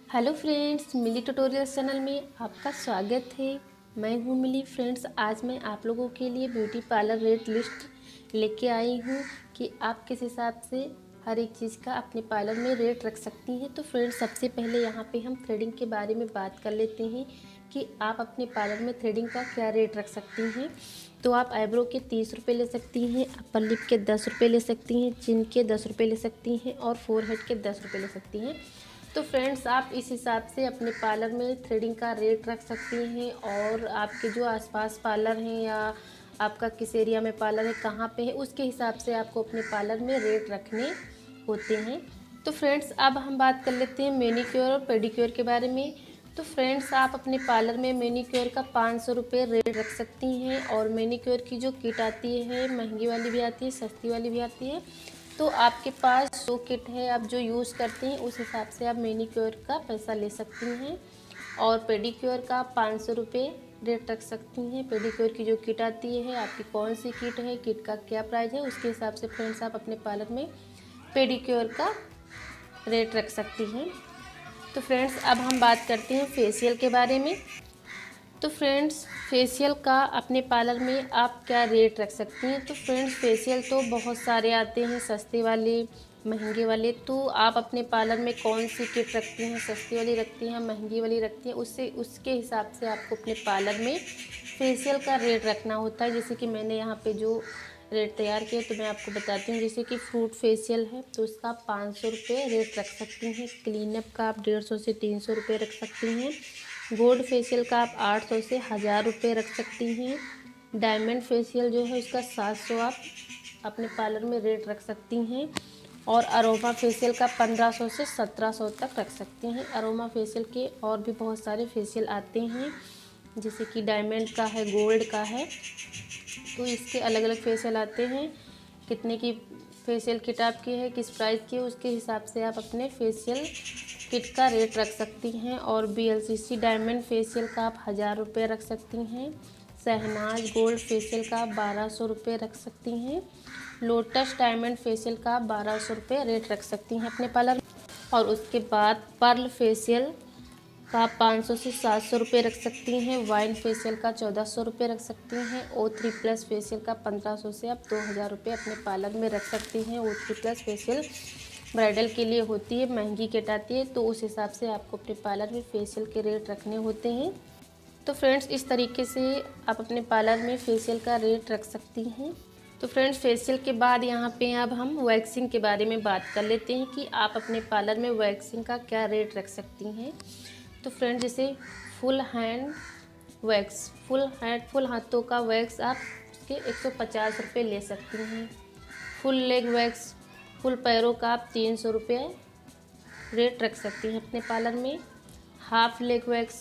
Hello friends, मिली tutorials channel में आपका स्वागत है। मैं हूँ मिली। फ्रेंड्स, आज मैं आप लोगों के लिए ब्यूटी पार्लर रेट लिस्ट लेके आई हूँ कि आप किस हिसाब से हर एक चीज़ का अपने पार्लर में रेट रख सकती हैं। तो फ्रेंड्स, सबसे पहले यहाँ पे हम थ्रेडिंग के बारे में बात कर लेते हैं कि आप अपने पार्लर में थ्रेडिंग का क्या रेट रख सकती हैं। तो आप आईब्रो के 30 रुपये ले सकती हैं, अपर लिप के 10 रुपये ले सकती हैं, चिन के 10 रुपये ले सकती हैं और फोरहेड के 10 रुपये ले सकती हैं। तो फ्रेंड्स, आप इस हिसाब से अपने पार्लर में थ्रेडिंग का रेट रख सकती हैं और आपके जो आसपास पार्लर हैं या आपका किस एरिया में पार्लर है, कहाँ पे है, उसके हिसाब से आपको अपने पार्लर में रेट रखने होते हैं। तो फ्रेंड्स, अब हम बात कर लेते हैं मैनीक्योर और पेडिक्योर के बारे में। तो फ्रेंड्स, आप अपने पार्लर में मैनीक्योर का 500 रुपये रेट रख सकती हैं और मैनीक्योर की जो किट आती है, महंगी वाली भी आती है, सस्ती वाली भी आती है। तो आपके पास जो किट है, आप जो यूज़ करती हैं, उस हिसाब से आप मैनीक्योर का पैसा ले सकती हैं। और पेडिक्योर का 500 रुपये रेट रख सकती हैं। पेडिक्योर की जो किट आती है, आपकी कौन सी किट है, किट का क्या प्राइस है, उसके हिसाब से फ्रेंड्स आप अपने पार्लर में पेडिक्योर का रेट रख सकती हैं। तो फ्रेंड्स, अब हम बात करते हैं फेशियल के बारे में। तो फ्रेंड्स, फेशियल का अपने पार्लर में आप क्या रेट रख सकती हैं। तो फ्रेंड्स, फेशियल तो बहुत सारे आते हैं, सस्ते वाले, महंगे वाले। तो आप अपने पार्लर में कौन सी किट रखती हैं, सस्ती वाली रखती हैं, महंगी वाली रखती हैं, उसके हिसाब से आपको अपने पार्लर में फेशियल का रेट रखना होता है। जैसे कि मैंने यहाँ पे जो रेट तैयार किया तो मैं आपको बताती हूँ। जैसे कि फ्रूट फेशियल है तो उसका 500 रुपये रेट रख सकती हैं। क्लीनअप का आप 150 से 300 रुपये रख सकती हैं। गोल्ड फेशियल का आप 800 से 1000 रुपये रख सकती हैं। डायमंड फेशियल जो है उसका 700 आप अपने पार्लर में रेट रख सकती हैं। और अरोमा फेशियल का 1500 से 1700 तक रख सकती हैं। अरोमा फेशियल के और भी बहुत सारे फेशियल आते हैं, जैसे कि डायमंड का है, गोल्ड का है। तो इसके अलग अलग फेशियल आते हैं। कितने की फेशियल किट आपकी है, किस प्राइस की है, उसके हिसाब से आप अपने फेशियल किट का रेट रख सकती हैं। और BLCC डायमंड फेशियल का आप 1000 रुपये रख सकती हैं। शहनाज गोल्ड फेशियल का आप 1200 रुपये रख सकती हैं। लोटस डायमंड फेशियल का आप 1200 रुपये रेट रख सकती हैं अपने पार्लर। और उसके बाद पर्ल फेशियल का आप 500 से 700 रुपये रख सकती हैं। वाइन फेशियल का 1400 रुपये रख सकती हैं। O3+ फेशियल का 1500 से आप 2000 रुपये अपने पार्लर में रख सकती हैं। O3+ फेशियल ब्राइडल के लिए होती है, महंगी किट आती है, तो उस हिसाब से आपको अपने पार्लर में फेशियल के रेट रखने होते हैं। तो फ्रेंड्स, इस तरीके से आप अपने पार्लर में फेशियल का रेट रख सकती हैं। तो फ्रेंड्स, फेशियल के बाद यहाँ पे अब हम वैक्सिंग के बारे में बात कर लेते हैं कि आप अपने पार्लर में वैक्सिंग का क्या रेट रख सकती हैं। तो फ्रेंड्स, जैसे फुल हैंड वैक्स, फुल हाथों का वैक्स आप उसके 150 रुपये ले सकती हैं। फुल लेग वैक्स, फुल पैरों का आप 300 रुपये रेट रख सकती हैं अपने पार्लर में। हाफ लेग वैक्स,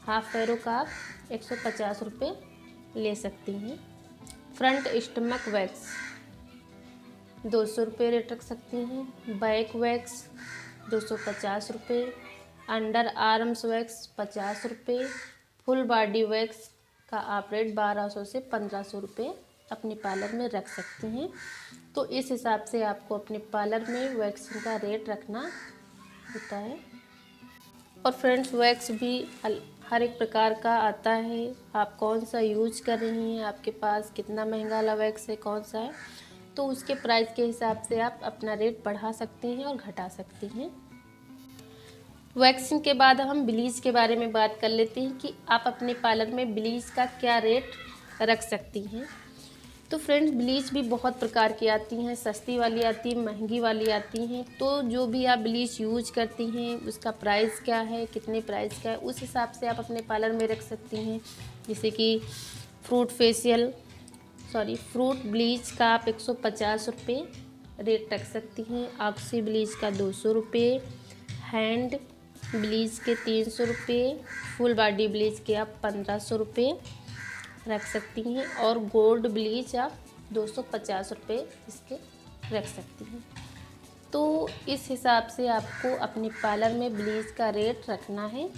हाफ पैरों का आप 150 रुपये ले सकती हैं। फ्रंट स्टमक वैक्स 200 रुपये रेट रख सकती हैं। बैक वैक्स 250 रुपये। अंडर आर्म्स वैक्स 50 रुपये। फुल बॉडी वैक्स का आप रेट 1200 से 1500 रुपये अपने पार्लर में रख सकती हैं। तो इस हिसाब से आपको अपने पार्लर में वैक्सिंग का रेट रखना होता है। और फ्रेंड्स, वैक्स भी हर एक प्रकार का आता है, आप कौन सा यूज कर रही हैं, आपके पास कितना महंगा वाला वैक्स है, कौन सा है, तो उसके प्राइस के हिसाब से आप अपना रेट बढ़ा सकती हैं और घटा सकती हैं। वैक्सिंग के बाद हम ब्लीच के बारे में बात कर लेते हैं कि आप अपने पार्लर में ब्लीच का क्या रेट रख सकती हैं। तो फ्रेंड्स, ब्लीच भी बहुत प्रकार की आती हैं, सस्ती वाली आती है, महंगी वाली आती हैं। तो जो भी आप ब्लीच यूज करती हैं उसका प्राइस क्या है, कितने प्राइस का है, उस हिसाब से आप अपने पार्लर में रख सकती हैं। जैसे कि फ्रूट ब्लीच का आप 150 रुपये रेट रख सकती हैं। ऑक्सी ब्लीच का 200 रुपये। हैंड ब्लीच के 300 रुपये। फुल बॉडी ब्लीच के आप 1500 रुपये रख सकती हैं। और गोल्ड ब्लीच आप 250 रुपये इसके रख सकती हैं। तो इस हिसाब से आपको अपने पार्लर में ब्लीच का रेट रखना है।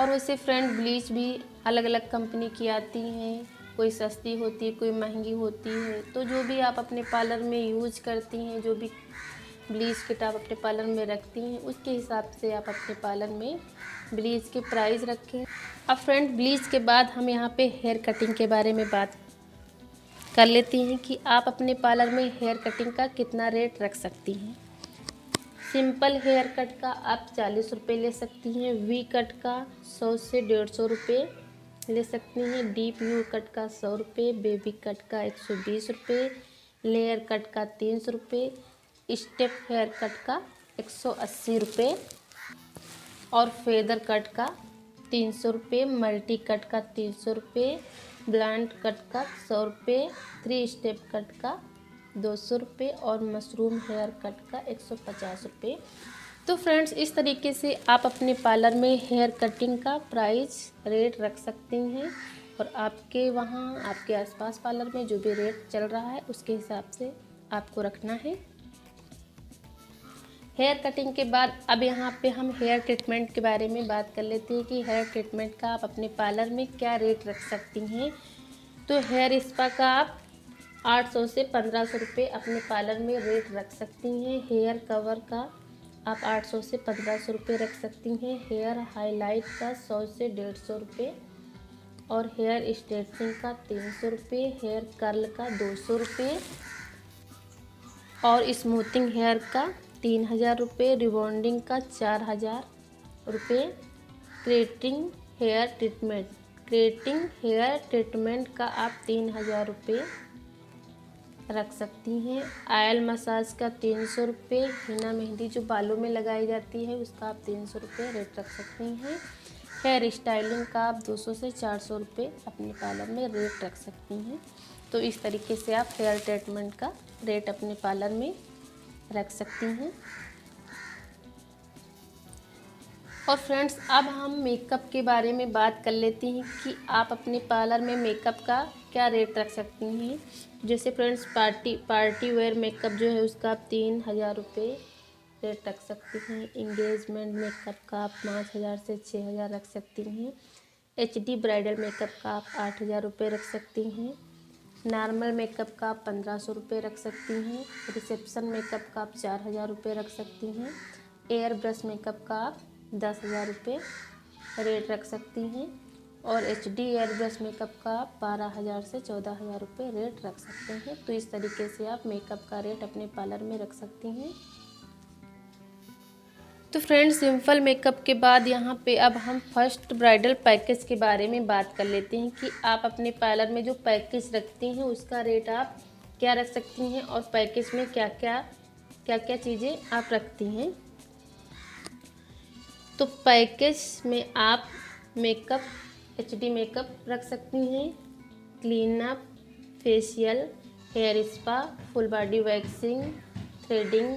और वैसे फ्रेंड, ब्लीच भी अलग अलग कंपनी की आती हैं, कोई सस्ती होती है, कोई महंगी होती है। तो जो भी आप अपने पार्लर में यूज करती हैं, जो भी ब्लीच किट आप अपने पार्लर में रखती हैं उसके हिसाब से आप अपने पार्लर में ब्लीच के प्राइस रखें। अब फ्रेंड, ब्लीच के बाद हम यहाँ पे हेयर कटिंग के बारे में बात कर लेती हैं कि आप अपने पार्लर में हेयर कटिंग का कितना रेट रख सकती हैं। सिंपल हेयर कट का आप 40 रुपये ले सकती हैं, वी कट का 100 से 150 रुपये ले सकती हैं, डीप यू कट का 100 रुपये, बेबी कट का 120 रुपये, लेयर कट का 300 रुपये, स्टेप हेयर कट का 180 रुपये और फेदर कट का 300 रुपये, मल्टी कट का 300 रुपये, ब्लांट कट का 100 रुपये, 3 स्टेप कट का 200 रुपये और मशरूम हेयर कट का 150 रुपये। तो फ्रेंड्स, इस तरीके से आप अपने पार्लर में हेयर कटिंग का प्राइस रेट रख सकती हैं और आपके वहाँ आपके आसपास पार्लर में जो भी रेट चल रहा है उसके हिसाब से आपको रखना है। हेयर कटिंग के बाद अब यहाँ पे हम हेयर ट्रीटमेंट के बारे में बात कर लेते हैं कि हेयर ट्रीटमेंट का आप अपने पार्लर में क्या रेट रख सकती हैं। तो हेयर स्पा का आप 800 से 1500 रुपये अपने पार्लर में रेट रख सकती हैं। हेयर कवर का आप 800 से 1500 रुपये रख सकती हैं। हेयर हाईलाइट का 100 से 150 रुपये और हेयर स्ट्रेटनिंग का 300 रुपये, हेयर कर्ल का 200 रुपये और स्मूथिंग हेयर का 3000 रुपये, रिबॉन्डिंग का 4000 रुपये, क्रेटिंग हेयर ट्रीटमेंट का आप 3000 रुपये रख सकती हैं। ऑयल मसाज का 300 रुपये, हिना मेहंदी जो बालों में लगाई जाती है उसका आप 300 रुपये रेट रख सकती हैं। हेयर स्टाइलिंग का आप 200 से 400 रुपये अपने पार्लर में रेट रख सकती हैं। तो इस तरीके से आप हेयर ट्रीटमेंट का रेट अपने पार्लर में रख सकती हैं। और फ्रेंड्स, अब हम मेकअप के बारे में बात कर लेती हैं कि आप अपने पार्लर में मेकअप का क्या रेट रख सकती हैं। जैसे फ्रेंड्स, पार्टी वेयर मेकअप जो है उसका आप 3000 रुपये रेट रख सकती हैं। इंगेजमेंट मेकअप का आप 5000 से 6000 रख सकती हैं। HD ब्राइडल मेकअप का आप 8000 रुपये रख सकती हैं। नॉर्मल मेकअप का आप 1500 रुपये रख सकती हैं। रिसेप्शन मेकअप का आप 4000 रुपये रख सकती हैं। एयर ब्रश मेकअप का आप 10,000 रुपये रेट रख सकती हैं और HD एयर ब्रश मेकअप का आप 12,000 से 14,000 रुपये रेट रख सकते हैं। तो इस तरीके से आप मेकअप का रेट अपने पार्लर में रख सकती हैं। तो फ्रेंड्स, सिंपल मेकअप के बाद यहाँ पे अब हम फर्स्ट ब्राइडल पैकेज के बारे में बात कर लेते हैं कि आप अपने पार्लर में जो पैकेज रखती हैं उसका रेट आप क्या रख सकती हैं और पैकेज में क्या क्या चीज़ें आप रखती हैं। तो पैकेज में आप मेकअप, HD मेकअप रख सकती हैं, clean up, facial, hair spa, full body waxing, threading,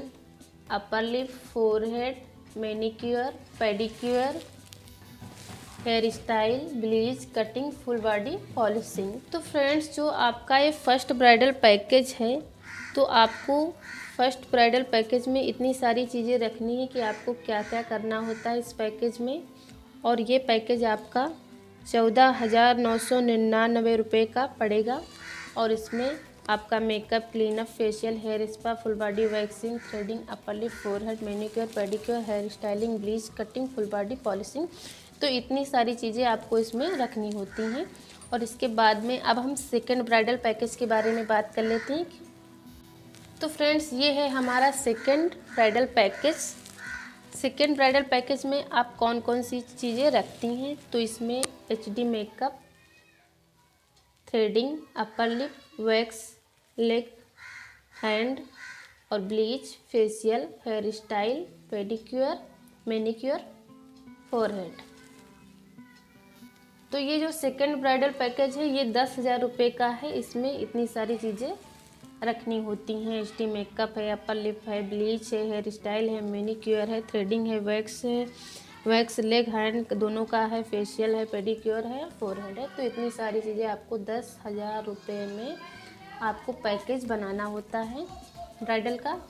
upper lip, forehead, manicure, pedicure, hair style, bleach, cutting, full body polishing. तो फ्रेंड्स, जो आपका ये फर्स्ट ब्राइडल पैकेज है तो आपको फर्स्ट ब्राइडल पैकेज में इतनी सारी चीज़ें रखनी है कि आपको क्या क्या करना होता है इस पैकेज में। और ये पैकेज आपका 14,999 रुपये का पड़ेगा और इसमें आपका makeup, cleanup, facial, hair spa, full body waxing, threading, upper lip, forehead, manicure, pedicure, hair styling, bleach, cutting, full body polishing. तो इतनी सारी चीज़ें आपको इसमें रखनी होती हैं। और इसके बाद में अब हम सेकेंड ब्राइडल पैकेज के बारे में बात कर लेते हैं। तो फ्रेंड्स, ये है हमारा second bridal package. Second bridal package में आप कौन कौन सी चीज़ें रखती हैं। तो इसमें HD makeup, threading, upper lip, wax, leg, hand और bleach, facial, hair style, pedicure, manicure, forehead. तो ये जो सेकेंड ब्राइडल पैकेज है ये 10,000 रुपये का है। इसमें इतनी सारी चीज़ें रखनी होती हैं। HD मेकअप है, अपर लिप है, ब्लीच है, हेयर स्टाइल है, मैनिक्योर है, थ्रेडिंग है, वैक्स लेग हैंड दोनों का है, फेशियल है, पेडिक्योर है, फोरहेड है। तो इतनी सारी चीज़ें आपको 10,000 रुपये में आपको पैकेज बनाना होता है ब्राइडल का।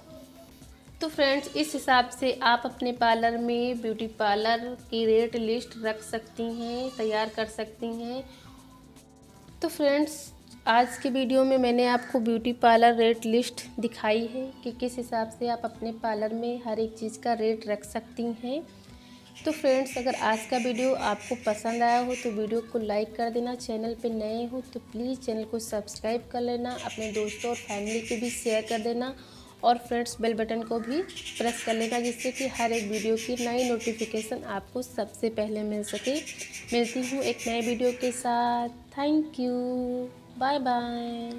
तो फ्रेंड्स, इस हिसाब से आप अपने पार्लर में ब्यूटी पार्लर की रेट लिस्ट रख सकती हैं, तैयार कर सकती हैं। तो फ्रेंड्स, आज की वीडियो में मैंने आपको ब्यूटी पार्लर रेट लिस्ट दिखाई है कि किस हिसाब से आप अपने पार्लर में हर एक चीज़ का रेट रख सकती हैं। तो फ्रेंड्स, अगर आज का वीडियो आपको पसंद आया हो तो वीडियो को लाइक कर देना। चैनल पे नए हो तो प्लीज़ चैनल को सब्सक्राइब कर लेना। अपने दोस्तों और फैमिली को भी शेयर कर देना और फ्रेंड्स बेल बटन को भी प्रेस कर लेना, जिससे कि हर एक वीडियो की नई नोटिफिकेशन आपको सबसे पहले मिल सके। मिलती हूँ एक नए वीडियो के साथ। Thank you. Bye bye.